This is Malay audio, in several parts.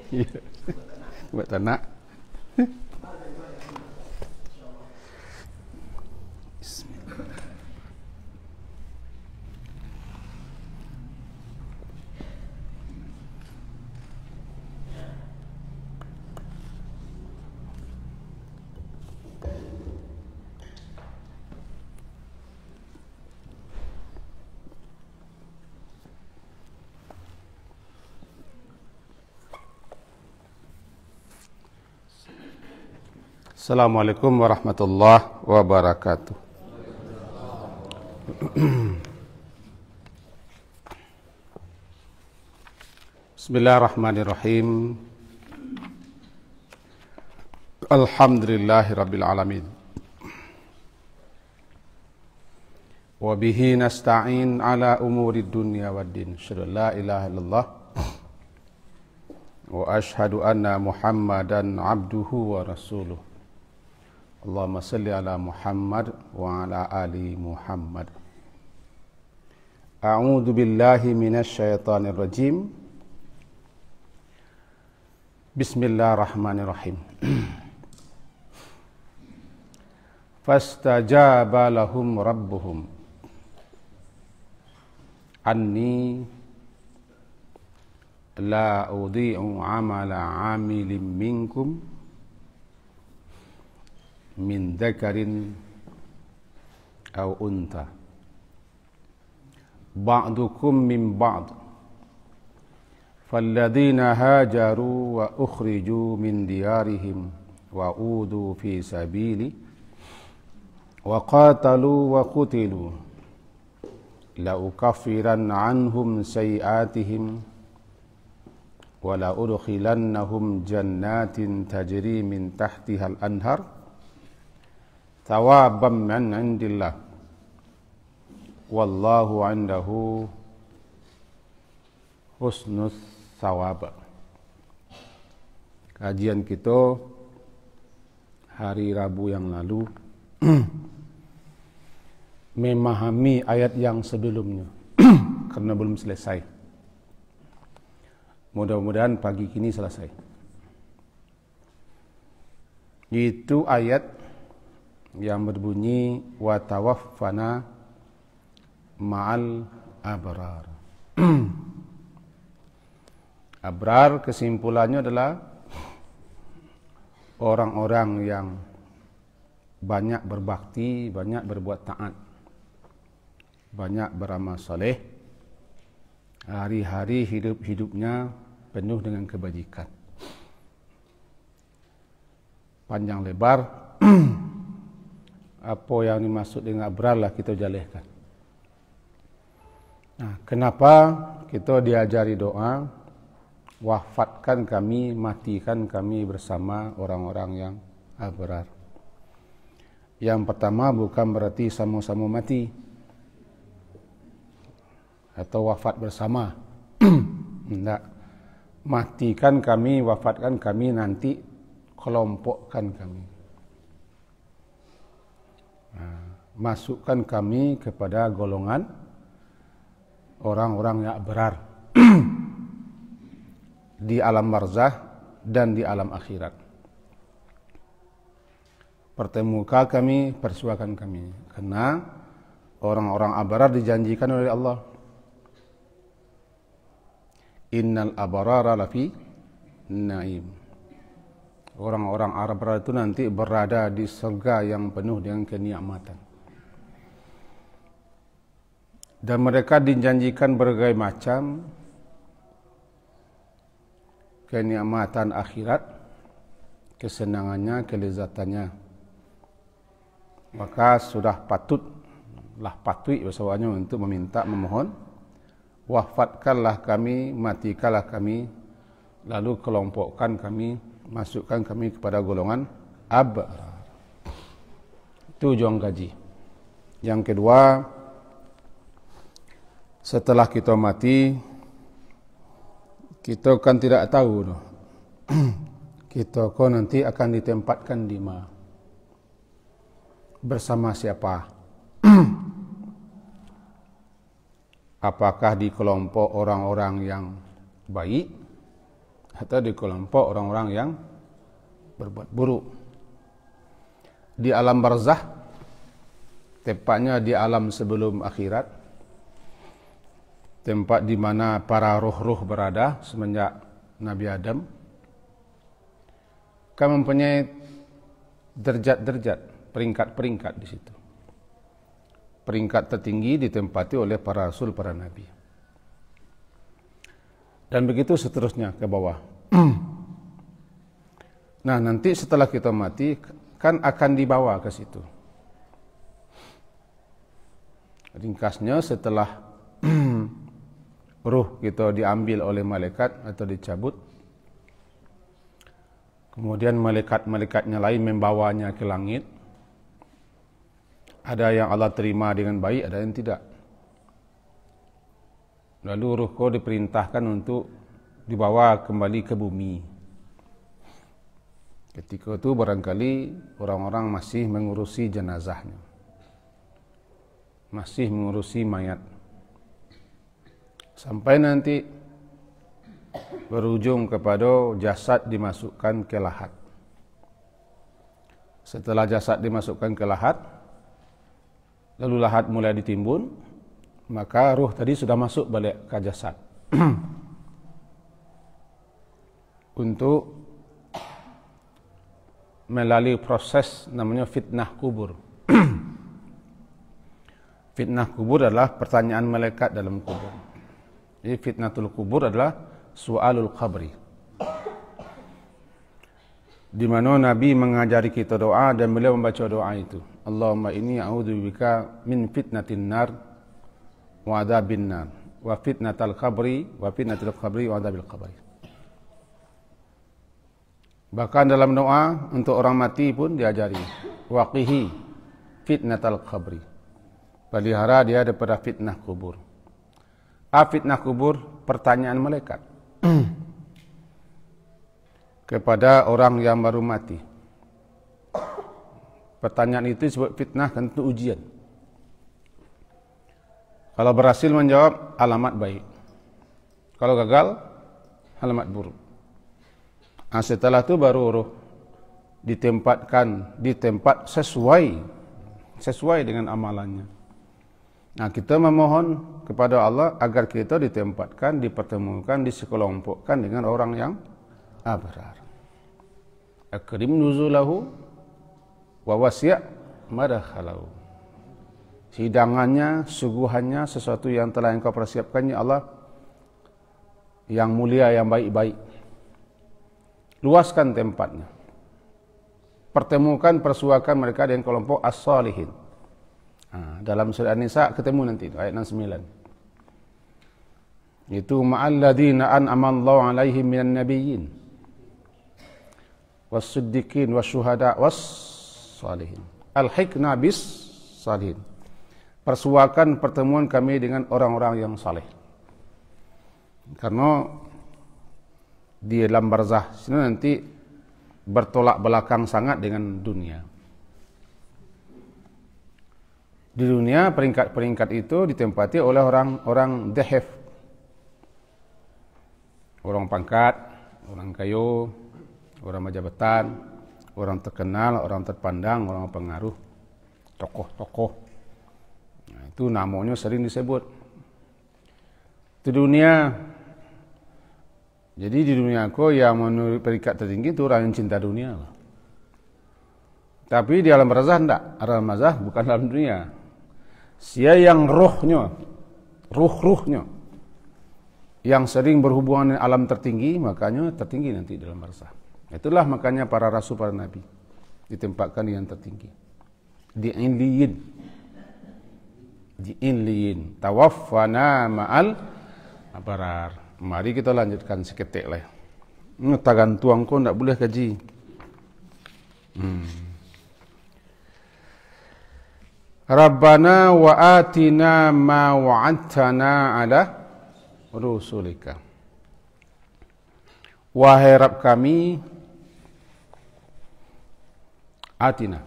Iya. Buat anak. Assalamualaikum warahmatullahi wabarakatuh. Bismillahirrahmanirrahim. Alhamdulillahirabbil alamin. Wa bihi nasta'in ala umurid dunya waddin. Asyhadu an la ilaha illallah wa asyhadu anna Muhammadan abduhu wa rasuluh. Allahumma salli ala Muhammad wa ala ali Muhammad. A'udzu billahi minasy syaithanir rajim. Bismillahirrahmanirrahim. Fastajaba lahum rabbuhum anni la udhi'u amala 'amilin minkum min dzakarin aw unta ba'dukum min ba'd falladzina hajaru wa ukhriju min diyarihim wa udu fi sabili wa qatalu wa qutilu la ukaffiran anhum sayi'atihim wa la udkhilannahum jannatin tajri min tahtihal anhar thawaban min indillah wallahu indahu husnus thawab. Kajian kita hari Rabu yang lalu memahami ayat yang sebelumnya karena belum selesai. Mudah-mudahan pagi kini selesai. Itu ayat yang berbunyi wa tawaffana ma'al abrar. Abrar kesimpulannya adalah orang-orang yang banyak berbakti, banyak berbuat taat, banyak beramal saleh, hari-hari hidupnya penuh dengan kebajikan. Panjang lebar apa yang dimaksud dengan abrar lah kita jalehkan. Nah, kenapa kita diajari doa, wafatkan kami, matikan kami bersama orang-orang yang abrar. Yang pertama bukan berarti sama-sama mati atau wafat bersama. Tidak. Matikan kami, wafatkan kami, nanti kelompokkan kami. Masukkan kami kepada golongan orang-orang yang abrar di alam barzah dan di alam akhirat. Pertemukan kami, persuakan kami, karena orang-orang abrar dijanjikan oleh Allah. Innal abrara lafi naim. Orang-orang abrar itu nanti berada di surga yang penuh dengan kenikmatan. Dan mereka dijanjikan berbagai macam kenikmatan akhirat, kesenangannya, kelezatannya. Maka sudah patutlah bahasanya untuk meminta, memohon, wafatkanlah kami, matikanlah kami, lalu kelompokkan kami, masukkan kami kepada golongan abrar. Itu juang gaji. Yang kedua, setelah kita mati, kita kan tidak tahu kita kok nanti akan ditempatkan di mana, bersama siapa. Apakah di kelompok orang-orang yang baik atau di kelompok orang-orang yang berbuat buruk. Di alam barzah, tepatnya di alam sebelum akhirat, tempat di mana para roh-roh berada semenjak Nabi Adam, kan mempunyai derajat-derajat, peringkat-peringkat di situ. Peringkat tertinggi ditempati oleh para rasul, para nabi. Dan begitu seterusnya ke bawah. Nah, nanti setelah kita mati kan akan dibawa ke situ. Ringkasnya, setelah ruh kita diambil oleh malaikat atau dicabut, kemudian malaikat-malaikatnya lain membawanya ke langit. Ada yang Allah terima dengan baik, ada yang tidak. Lalu ruh kau diperintahkan untuk dibawa kembali ke bumi. Ketika itu barangkali orang-orang masih mengurusi jenazahnya, masih mengurusi mayat, sampai nanti berujung kepada jasad dimasukkan ke lahat. Setelah jasad dimasukkan ke lahat, lalu lahat mulai ditimbun, maka ruh tadi sudah masuk balik ke jasad untuk melalui proses namanya fitnah kubur. Fitnah kubur adalah pertanyaan malaikat dalam kubur. Jadi fitnatul kubur adalah su'alul qabri, di mana Nabi mengajari kita doa dan beliau membaca doa itu. Allahumma inni a'udzubika min fitnatin nar wa adzabin nar wa fitnatal qabri wa adzabil qabri. Bahkan dalam doa untuk orang mati pun diajari, waqihi fitnatal qabri, pelihara dia daripada fitnah kubur. Fitnah kubur, pertanyaan malaikat kepada orang yang baru mati. Pertanyaan itu disebut fitnah, kan itu ujian. Kalau berhasil menjawab, alamat baik. Kalau gagal, alamat buruk. Nah, setelah itu baru roh ditempatkan di tempat sesuai dengan amalannya. Nah, kita memohon kepada Allah agar kita ditempatkan, dipertemukan, disekelompokkan dengan orang yang abrar. Akrim nuzulahu wa wasi' madakhalahu. Hidangannya, suguhannya, sesuatu yang telah engkau persiapkannya Allah, yang mulia, yang baik-baik. Luaskan tempatnya. Pertemukan, persuakan mereka dengan kelompok as-salihin. Dalam surah An-Nisa ketemu nanti ayat 69. Itu ma'alladzina an'ama Allahu 'alaihim minan nabiyyin was-siddiqin wasyuhada was-salihin. Al-hikna bis-salihin. Persuakan pertemuan kami dengan orang-orang yang saleh. Karena di dalam barzah sini nanti bertolak belakang sangat dengan dunia. Di dunia peringkat-peringkat itu ditempati oleh orang-orang dehef, orang pangkat, orang kayu, orang jabatan, orang terkenal, orang terpandang, orang pengaruh, tokoh-tokoh. Nah, itu namanya sering disebut. Di dunia. Jadi di dunia aku yang menurut peringkat tertinggi itu orang yang cinta dunia. Tapi di alam barzah tidak. Alam barzah bukan dalam dunia. Siapa yang ruhnya yang sering berhubungan dengan alam tertinggi, makanya tertinggi nanti dalam barzah. Itulah makanya para rasul, para nabi ditempatkan yang tertinggi. Di Illiyin. Tawaffana ma'al abrar. Mari kita lanjutkan seketik lah. Tangan tuang kau tak boleh kaji. Rabbana wa atina ma wa'adtana ala rusulika. Wahai Rabb kami, atina,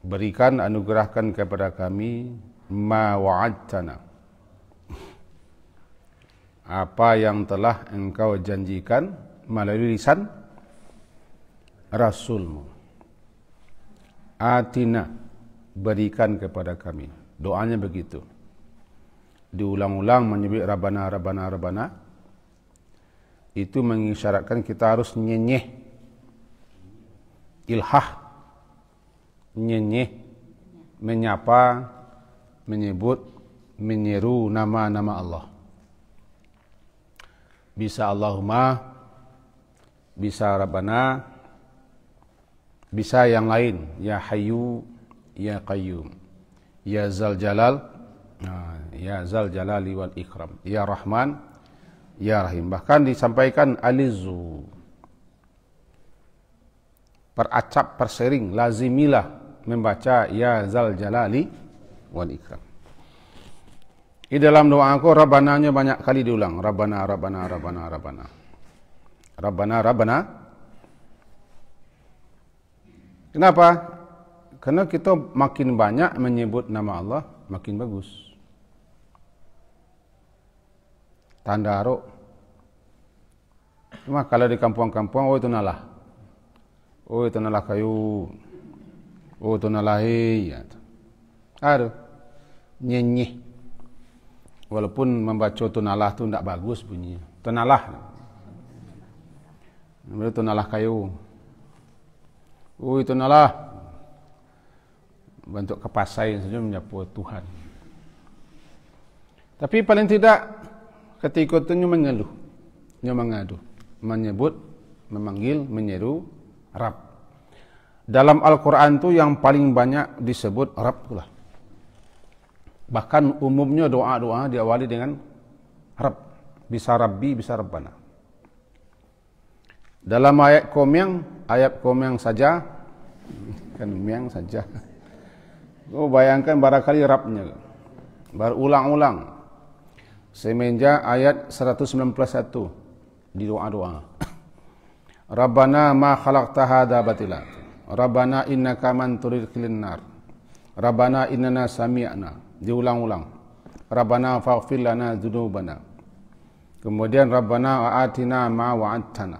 berikan, anugerahkan kepada kami ma wa'adtana, apa yang telah engkau janjikan melalui lisan Rasulmu. Atina, berikan kepada kami. Doanya begitu. Diulang-ulang menyebut Rabbana, Rabbana, Rabbana. Itu mengisyaratkan kita harus nyenyeh. Ilhah. Nyenyeh. Menyapa, menyebut, menyeru nama-nama Allah. Bisa Allahumma, bisa Rabbana, bisa yang lain. Ya Hayyu, Ya Qayyum, Ya Zal Jalal, Ya Zal Jalali wal Ikram, Ya Rahman, Ya Rahim. Bahkan disampaikan alizu, peracap, persering, lazimilah membaca Ya Zal Jalali wal Ikram. Di dalam doa aku Rabbananya banyak kali diulang. Rabbana, Rabbana, Rabbana, Rabbana. Rabbana, Rabbana. Kenapa? Karena kita makin banyak menyebut nama Allah, makin bagus. Tanda arok. Cuma kalau di kampung-kampung, oh itu nalah. Oh itu nalah kayu. Oh itu nalah ya. Aduh. Nyenyeh. Walaupun membaca tunalah tu tidak bagus bunyinya. Tunalah. Namanya tunalah kayu. Oh itu nalah. Bentuk kepasai saja menyapa Tuhan. Tapi paling tidak ketika itu mengeluh, mengadu, menyebut, memanggil, menyeru Rabb. Dalam Al-Quran itu yang paling banyak disebut Rabb itulah. Bahkan umumnya doa-doa diawali dengan Rabb. Bisa Rabbi, bisa Rabbana. Dalam ayat komeng saja, kan miang saja. Oh, bayangkan barangkali Rabbnya. Berulang-ulang. Semenjak ayat 191 di doa-doa. Rabbana ma khalaqta hadza batila. Rabbana innaka man tudkhilin nar. Rabbana innana sami'na. Diulang-ulang. Rabbana faghfir lana dzunubana. Kemudian Rabbana atina ma wa'adtana.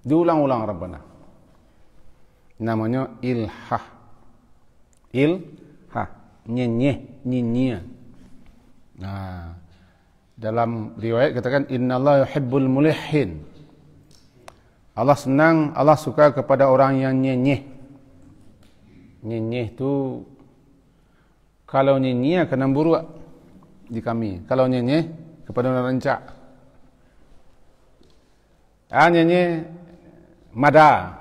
Diulang-ulang Rabbana. Namanya ilhah. Ilhah. Nyenyeh, nyinyia. Nah, dalam riwayat katakan innallaha yuhibbul mulihhin. Allah senang, Allah suka kepada orang yang nyenyeh. Nyenyeh tu kalau nyenyeh kena buruk di kami. Kalau nyenyeh kepada orang rencak. Nyenyeh mada.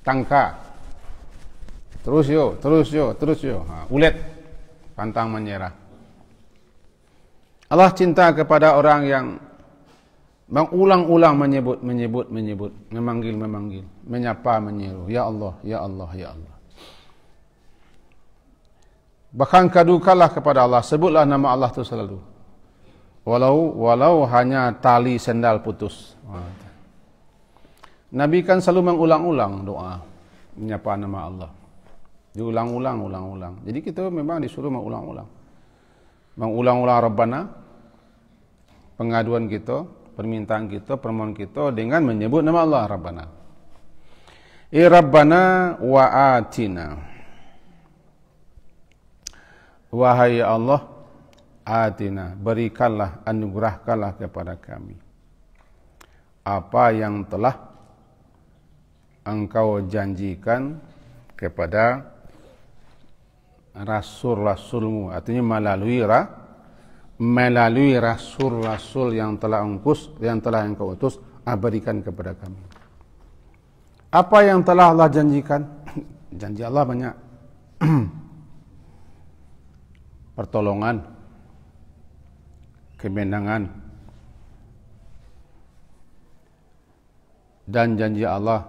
Tangka. Terus yo. Ulet. Pantang menyerah. Allah cinta kepada orang yang mengulang-ulang menyebut, memanggil, menyapa, menyeru. Ya Allah, ya Allah, ya Allah. Bahkan kadukanlah kepada Allah, sebutlah nama Allah itu selalu. Walau hanya tali sendal putus. Nabi kan selalu mengulang-ulang doa, menyapa nama Allah. Diulang-ulang. Jadi kita memang disuruh mengulang-ulang. Mengulang-ulang Rabbana, pengaduan kita, permintaan kita, permohonan kita dengan menyebut nama Allah Rabbana. Rabbana wa atina. Wahai Allah, atina, berikanlah, anugerahkanlah kepada kami apa yang telah engkau janjikan kepada Rasul-Rasulmu. Artinya melalui Rasul-Rasul yang telah engkau utus, berikan kepada kami. Apa yang telah Allah janjikan? Janji Allah banyak. Pertolongan, kemenangan, dan janji Allah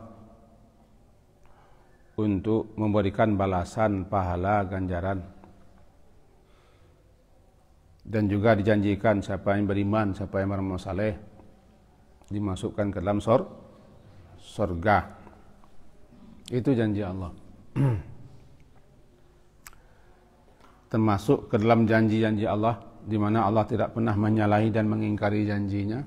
untuk memberikan balasan, pahala, ganjaran. Dan juga dijanjikan siapa yang beriman, siapa yang beramal saleh dimasukkan ke dalam surga. Itu janji Allah. Termasuk ke dalam janji-janji Allah di mana Allah tidak pernah menyalahi dan mengingkari janjinya,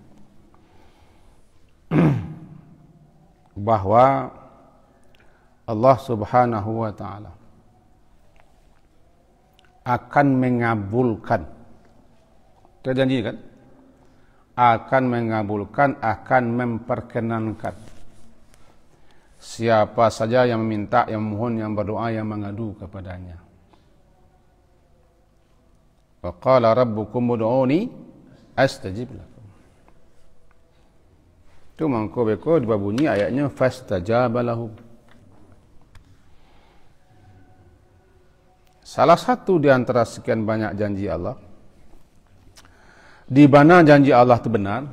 bahwa Allah Subhanahu wa taala akan mengabulkan, itu janji kan? Akan mengabulkan, akan memperkenankan siapa saja yang meminta, yang memohon, yang berdoa, yang mengadu kepadanya. Wa qala rabbukum ud'uni astajib lakum. Itu mangko beko dibabunyi ayatnya fastajaba lahum. Salah satu di antara sekian banyak janji Allah, di mana janji Allah itu benar,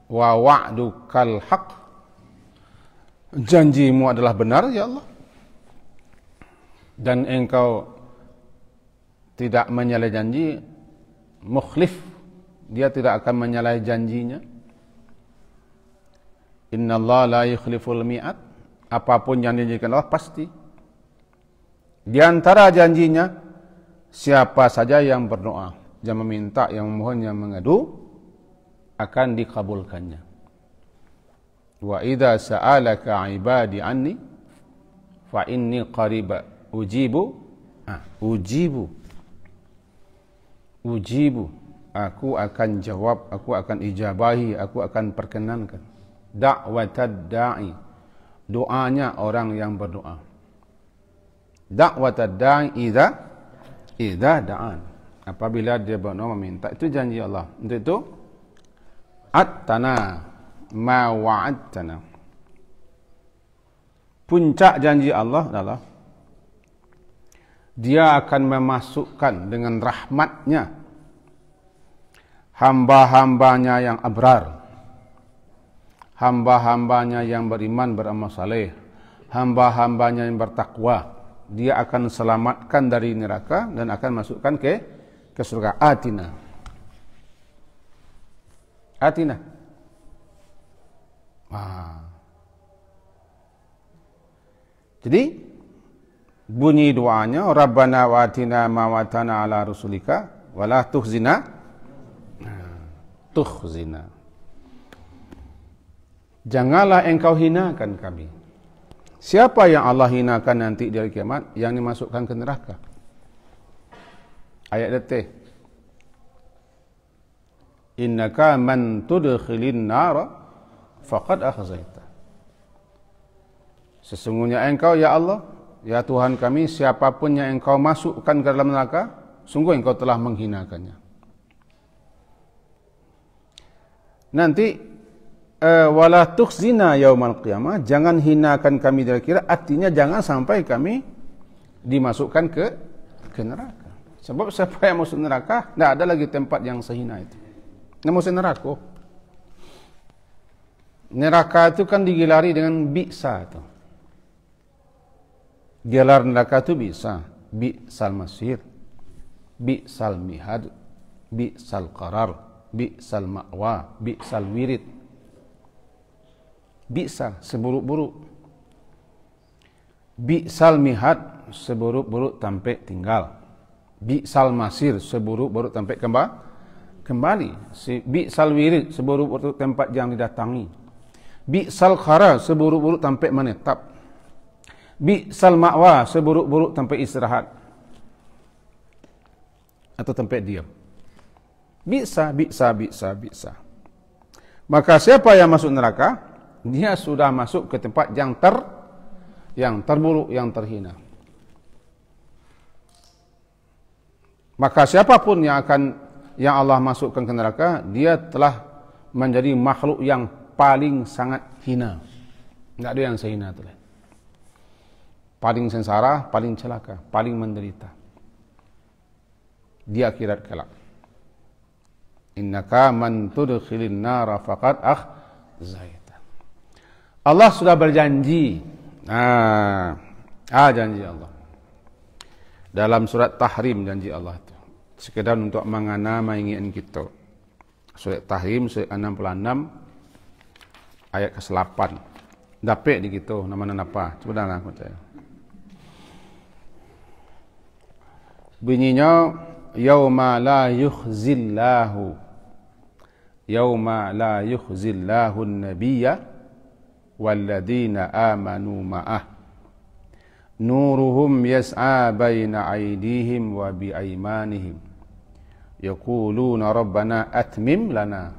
wa wa'dukal haq, janjimu adalah benar ya Allah, dan engkau tidak menyalahi janji, mukhlif, dia tidak akan menyalahi janjinya. Innallaha la yukhliful mi'ad, apapun yang dijanjikan Allah pasti. Di antara janjinya, siapa saja yang berdoa, yang meminta, yang memohon, yang mengadu, akan dikabulkannya. Wa idza sa'alaka 'ibadi anni fa inni qarib ujibu. Ujibu, aku akan jawab, aku akan ijabahi, aku akan perkenankan. Da'watad da'i, doanya orang yang berdoa. Da'watad da'i idza da'an, apabila dia berdoa meminta, itu janji Allah. Untuk itu attana ma wa'adtana, puncak janji Allah adalah dia akan memasukkan dengan rahmatnya hamba-hambanya yang abrar, hamba-hambanya yang beriman, beramal saleh, hamba-hambanya yang bertakwa. Dia akan selamatkan dari neraka dan akan masukkan ke surga. Atina. Jadi bunyi doanya, Rabbana wa atina ma wa'adtana ala rusulika wa la tukhzina. Janganlah engkau hinakan kami. Siapa yang Allah hinakan nanti di hari kiamat? Yang dimasukkan ke neraka. Ayat detik. Innaka man tudkhilin nara faqad akhzaita. Sesungguhnya engkau ya Allah, ya Tuhan kami, siapapun yang engkau masukkan ke dalam neraka, sungguh engkau telah menghinakannya. Nanti wala tukhzina yaumal qiyamah, jangan hinakan kami dari akhirat, artinya jangan sampai kami dimasukkan ke neraka. Sebab siapa yang masuk neraka, tidak ada lagi tempat yang sehina itu. Yang masuk neraka. Neraka itu kan digilari dengan bi'sa itu. Gelar neraka itu bisa bi'sal masir, bi'sal mihad, bi'sal qarar, bi'sal ma'wa, bi'sal wirid. Bi'sa, seburuk-buruk. Bi'sal mihad, seburuk-buruk tempat tinggal. Bi'sal masir, seburuk-buruk tempat kembali. Bi'sal wirid, seburuk-buruk tempat yang didatangi. Bi'sal qarar, seburuk-buruk tempat menetap. Bi'sal ma'wa, seburuk-buruk tempat istirahat atau tempat diam. Bi'sa. Maka siapa yang masuk neraka, dia sudah masuk ke tempat yang terburuk, yang terhina. Maka siapapun yang Allah masukkan ke neraka, dia telah menjadi makhluk yang paling sangat hina. Tidak ada yang sehina itu. Paling sengsara, paling celaka, paling menderita di akhirat kelak. Innaka man tudkhilin nara faqad akhzaita. Allah sudah berjanji. Janji Allah. Dalam surat Tahrim janji Allah itu. Sekedar untuk mengana mengingatkan kita. Surat Tahrim surat 66 ayat ke-8. Dapat di kita nama-nama apa? Coba dah aku tanya. Bunyinya yauma la yukhzillahu an-nabiyya walladzina amanu ma'ah nuruhum yas'a baina aydihim wa bi aymanihim yaquluna rabbana atmim lana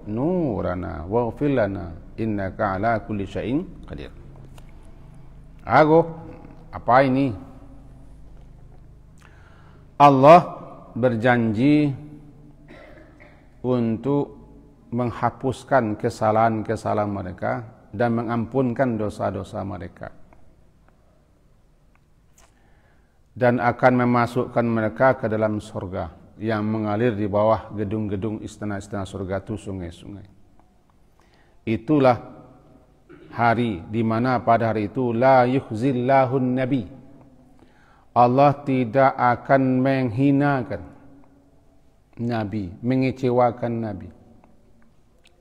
nurana waghfir lana innaka ala kulli syai'in qadir. Apa ini? Allah berjanji untuk menghapuskan kesalahan-kesalahan mereka dan mengampunkan dosa-dosa mereka, dan akan memasukkan mereka ke dalam surga yang mengalir di bawah gedung-gedung istana-istana surga itu sungai-sungai. Itulah hari di mana pada hari itu la yukhzillahun nabi, Allah tidak akan menghinakan Nabi, mengecewakan Nabi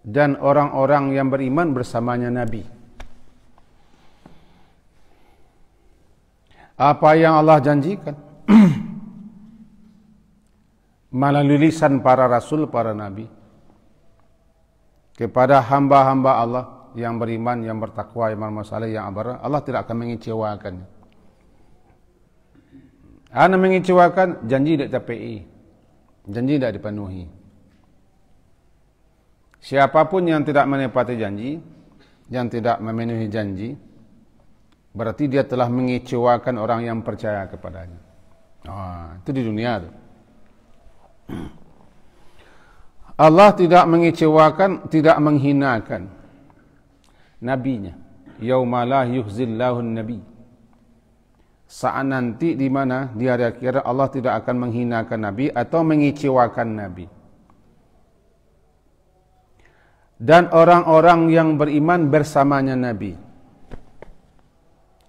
dan orang-orang yang beriman bersamanya Nabi. Apa yang Allah janjikan melalui lisan para rasul, para nabi kepada hamba-hamba Allah yang beriman, yang bertakwa, yang beramal saleh, yang abar, Allah tidak akan mengecewakannya. Ana mengecewakan, janji tidak terpenuhi, janji tidak dipenuhi. Siapapun yang tidak menepati janji, yang tidak memenuhi janji, berarti dia telah mengecewakan orang yang percaya kepadanya. Itu di dunia itu. Allah tidak mengecewakan, tidak menghinakan nabinya. Yauma la yukhzillahun nabi. Saat nanti di mana di hari akhirat Allah tidak akan menghinakan nabi atau mengecewakan nabi. Dan orang-orang yang beriman bersamanya nabi.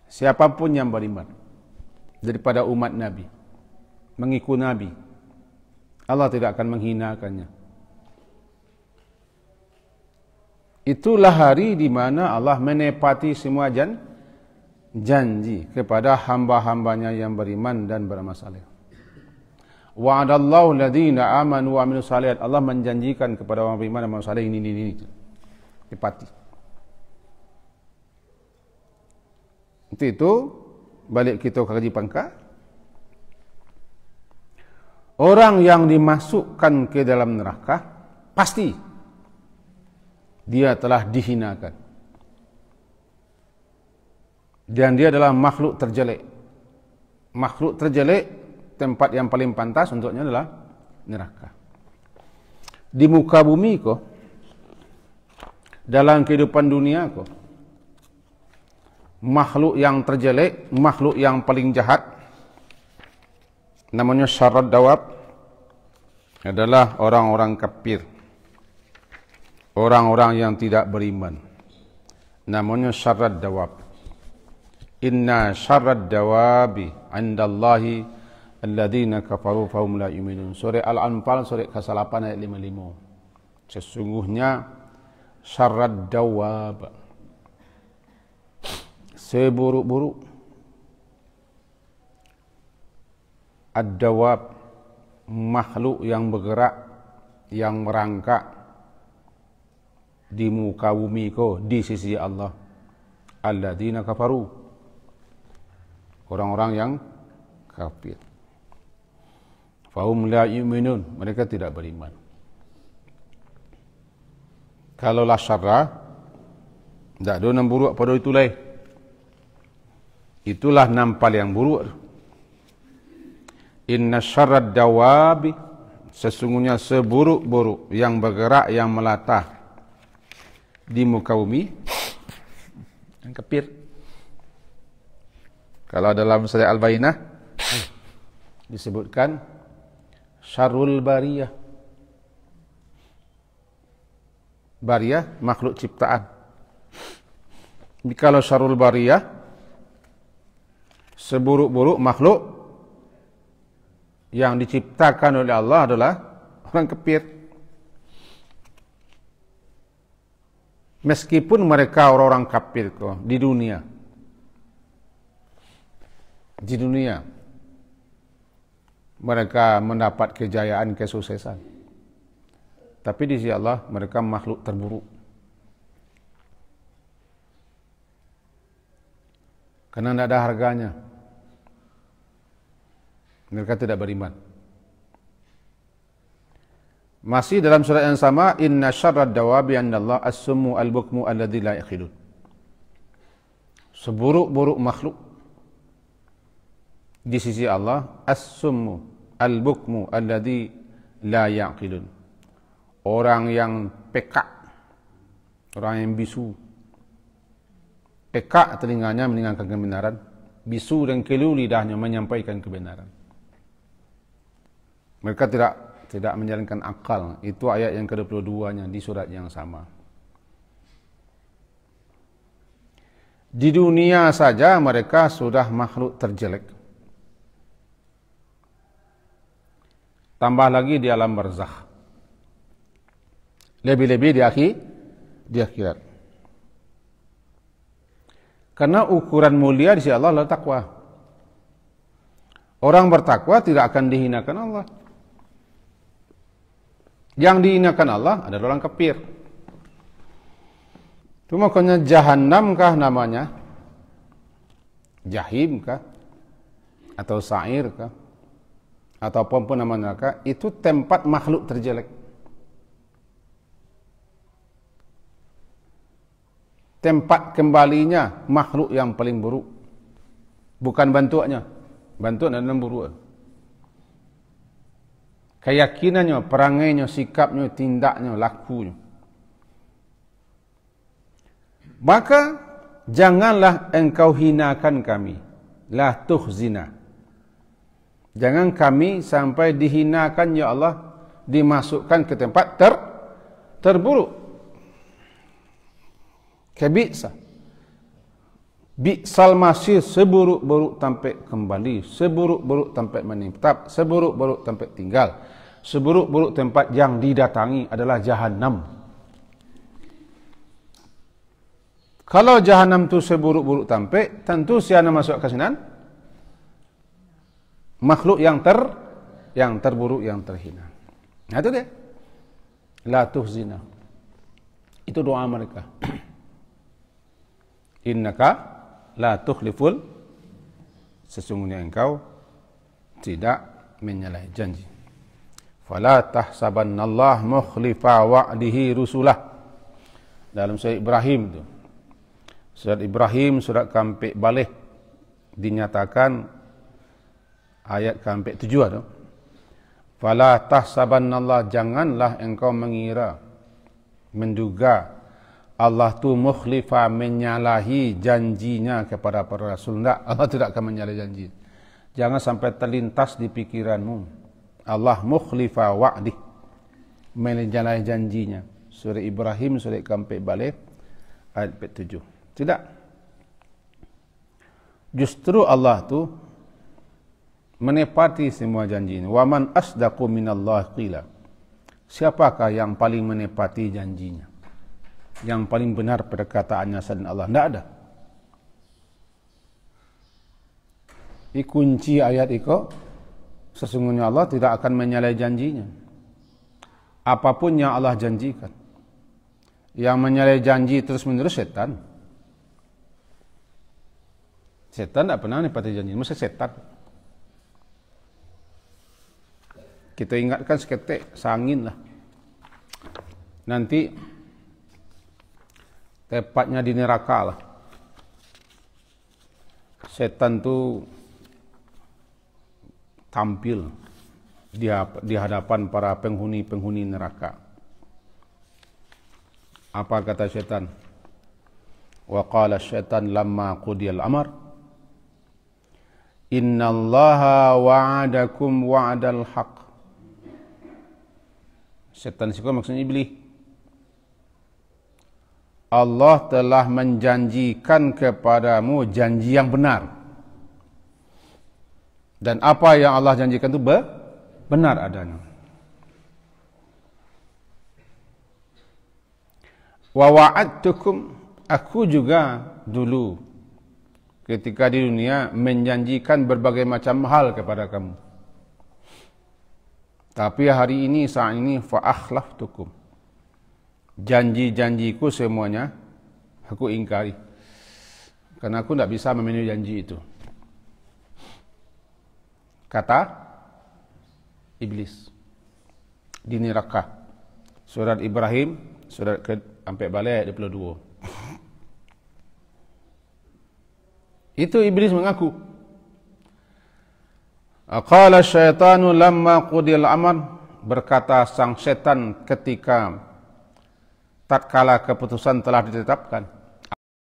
Siapapun yang beriman daripada umat nabi, mengikut nabi, Allah tidak akan menghinakannya. Itulah hari di mana Allah menepati semua janji kepada hamba-hambanya yang beriman dan beramal saleh. Wa'adallahu alladhina amanu wa amilus shalihat. Allah menjanjikan kepada orang beriman dan beramal saleh ini. Tepati. Itu balik kita ke Haji Pangkal. Orang yang dimasukkan ke dalam neraka pasti dia telah dihinakan. Dan dia adalah makhluk terjelek. Makhluk terjelek, tempat yang paling pantas untuknya adalah neraka. Di muka bumi kok, dalam kehidupan dunia kok, makhluk yang terjelek, makhluk yang paling jahat, namanya syarrad dawab, adalah orang-orang kafir, orang-orang yang tidak beriman. Namanya syarrad dawab. Inna syarrad dawabi 'indallahi alladzina kafaru fahum la yu'minun. Surah Al-Anfal surah ke-8 ayat 55. Sesungguhnya syarrad dawab, seburuk-buruk ad-dawab, makhluk yang bergerak, yang merangkak di muka bumi ko di sisi Allah, alladzina kafaru, orang-orang yang kafir, fahum la yu'minun, mereka tidak beriman. Kalau la syarra, tak ada yang buruk pada itulah. Itulah nampal yang buruk. Inna syarrad dawabi, sesungguhnya seburuk-buruk yang bergerak, yang melatah di muka bumi, yang kafir. Kalau dalam surah Al-Bayyinah disebutkan syarrul bariyah. Bariyah makhluk ciptaan. Kalau syarrul bariyah, seburuk-buruk makhluk yang diciptakan oleh Allah adalah orang kafir. Meskipun mereka orang-orang kafir kok di dunia. mereka mendapat kejayaan, kesuksesan. Tapi di sisi Allah mereka makhluk terburuk. Karena tidak ada harganya. Mereka tidak beriman. Masih dalam surat yang sama, inna syarrad dawabi annallaha as-summu al-bukmu alladzi la yaqilun. Seburuk-buruk makhluk di sisi Allah, as-summu al-bukmu alladzi la yaqilun. Orang yang pekak, orang yang bisu. Pekak telinganya mendengarkan kebenaran, bisu dan kelu lidahnya menyampaikan kebenaran. Mereka tidak menjalankan akal. Itu ayat yang ke-22-nya di surat yang sama. Di dunia saja mereka sudah makhluk terjelek. Tambah lagi di alam barzakh. Lebih-lebih di akhirat. Karena ukuran mulia di sisi Allah adalah takwa. Orang bertakwa tidak akan dihinakan Allah. Yang dihinakan Allah adalah orang kafir. Itu makanya Jahannam kah namanya? Jahim kah? Atau Sa'ir kah? Atau apapun nama neraka, itu tempat makhluk terjelek. Tempat kembalinya makhluk yang paling buruk. Bukan bentuknya. Bentuknya adalah buruk. Keyakinannya, perangainya, sikapnya, tindaknya, lakunya. Maka janganlah engkau hinakan kami. La tukhzina. Jangan kami sampai dihinakan ya Allah, dimasukkan ke tempat terburuk. Kebi'sa. Bi'sal masir, seburuk-buruk tempat kembali, seburuk-buruk tempat menetap, seburuk-buruk tempat tinggal, seburuk-buruk tempat yang didatangi adalah Jahannam. Kalau Jahannam itu seburuk-buruk tempat, tentu siapa masuk ke sana? Makhluk yang terburuk, yang terhina. Nah itu dia. La tuhzina. Itu doa mereka. Innaka la tukhliful, sesungguhnya engkau tidak menyalahi janji. Fala tahsabannallaha mukhlifa wa'dihi rusulah. Dalam surat Ibrahim itu. Surat Ibrahim, surat ke-4 balik dinyatakan ayat ke-7 itu. Fala tahsabannallaha, janganlah engkau mengira, menduga Allah tu mukhlifa, menyalahi janjinya kepada para rasul. Tidak, Allah tidak akan menyalahi janji. Jangan sampai terlintas di pikiranmu. Allah mukhlifa wa'dih, menyalahi janjinya. Surah Ibrahim, surah ke-4 balik, ayat 7. Tidak. Justru Allah tu menepati semua janji ini. Wa man asdaqu minallahi qila. Siapakah yang paling menepati janjinya? Yang paling benar perkataannya selain Allah? Tidak ada. Ini kunci ayat itu. Sesungguhnya Allah tidak akan menyalahi janjinya. Apapun yang Allah janjikan. Yang menyalahi janji terus menerus setan. Setan tidak pernah menepati janji. Masa setan. Kita ingatkan seketik, sangin lah. Nanti tepatnya di neraka lah. Setan tu tampil di hadapan para penghuni neraka. Apa kata setan? Wa qala syaitan lamma qudiyal amr, innallaha wa'adakum wa'dal haqq. Setan itu maksudnya iblis. Allah telah menjanjikan kepadamu janji yang benar. Dan apa yang Allah janjikan itu benar adanya. Wa wa'adtukum, aku juga dulu ketika di dunia menjanjikan berbagai macam hal kepada kamu. Tapi hari ini, saat ini, fa akhlaftukum. Janji-janjiku semuanya aku ingkari. Karena aku tidak bisa memenuhi janji itu. Kata iblis di neraka. Surat Ibrahim, surat sampai balik ayat 22. Itu iblis mengaku. Qala syaitanu lamma qudil amr, berkata sang setan ketika tatkala keputusan telah ditetapkan.